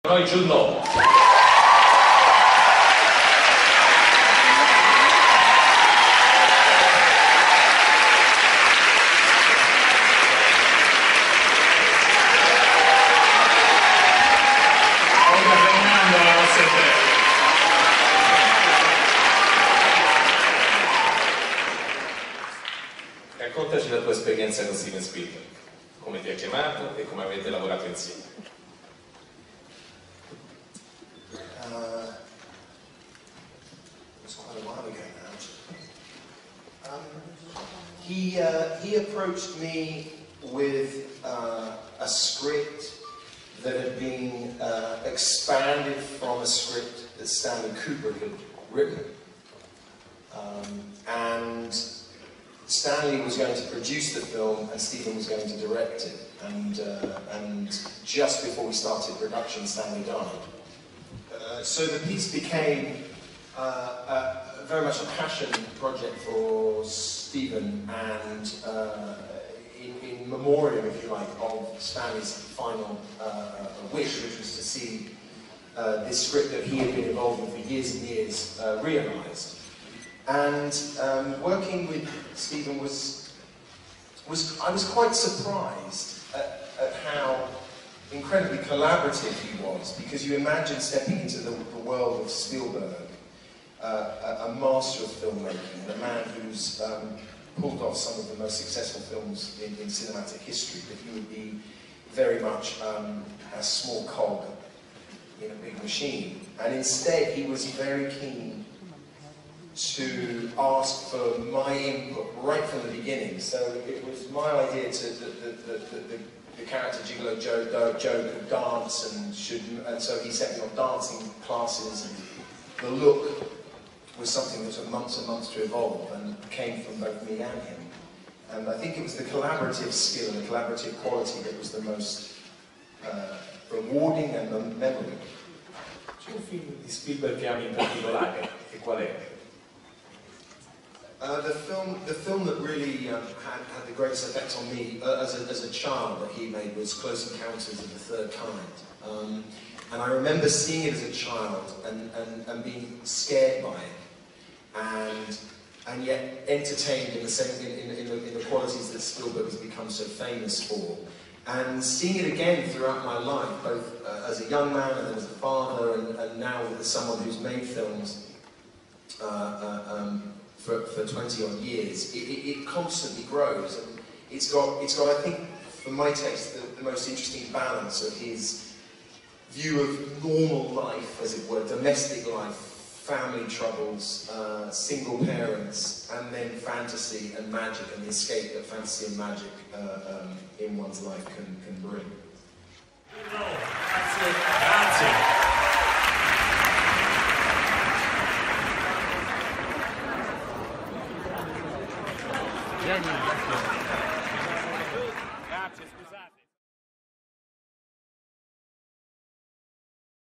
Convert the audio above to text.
Noi Jude Law. Raccontaci la tua esperienza con Steven Spielberg, come ti ha chiamato e come avete lavorato insieme. It was quite a while ago now. He approached me with a script that had been expanded from a script that Stanley Kubrick had written. And Stanley was going to produce the film and Steven was going to direct it. And just before we started production, Stanley died. So the piece became very much a passion project for Steven, and in memoriam, if you like, of Stanley's final wish, which was to see this script that he had been involved in for years and years realised. And working with Steven I was quite surprised at how incredibly collaborative he was, because you imagine stepping into the world of Spielberg, a master of filmmaking, and a man who's pulled off some of the most successful films in cinematic history, that he would be very much a small cog in a big machine. And instead he was very keen to ask for my input right from the beginning. So it was my idea to the character Gigolo Joe could dance and so he set me on dancing classes, and the look was something that took months and months to evolve and came from both me and him. And I think it was the collaborative skill and the collaborative quality that was the most rewarding and memorable. C'è un film di Spielberg che ami in particolare, e qual è? The film that really had the greatest effect on me as a child that he made was Close Encounters of the Third Kind. And I remember seeing it as a child and being scared by it, and yet entertained in the qualities that Spielberg has become so famous for. And seeing it again throughout my life, both as a young man and then as a father, and now as someone who's made films for 20 odd years, it constantly grows, and it's got I think, for my taste, the most interesting balance of his view of normal life, as it were, domestic life, family troubles, single parents, and then fantasy and magic, and the escape that fantasy and magic in one's life can bring. Grazie. Grazie.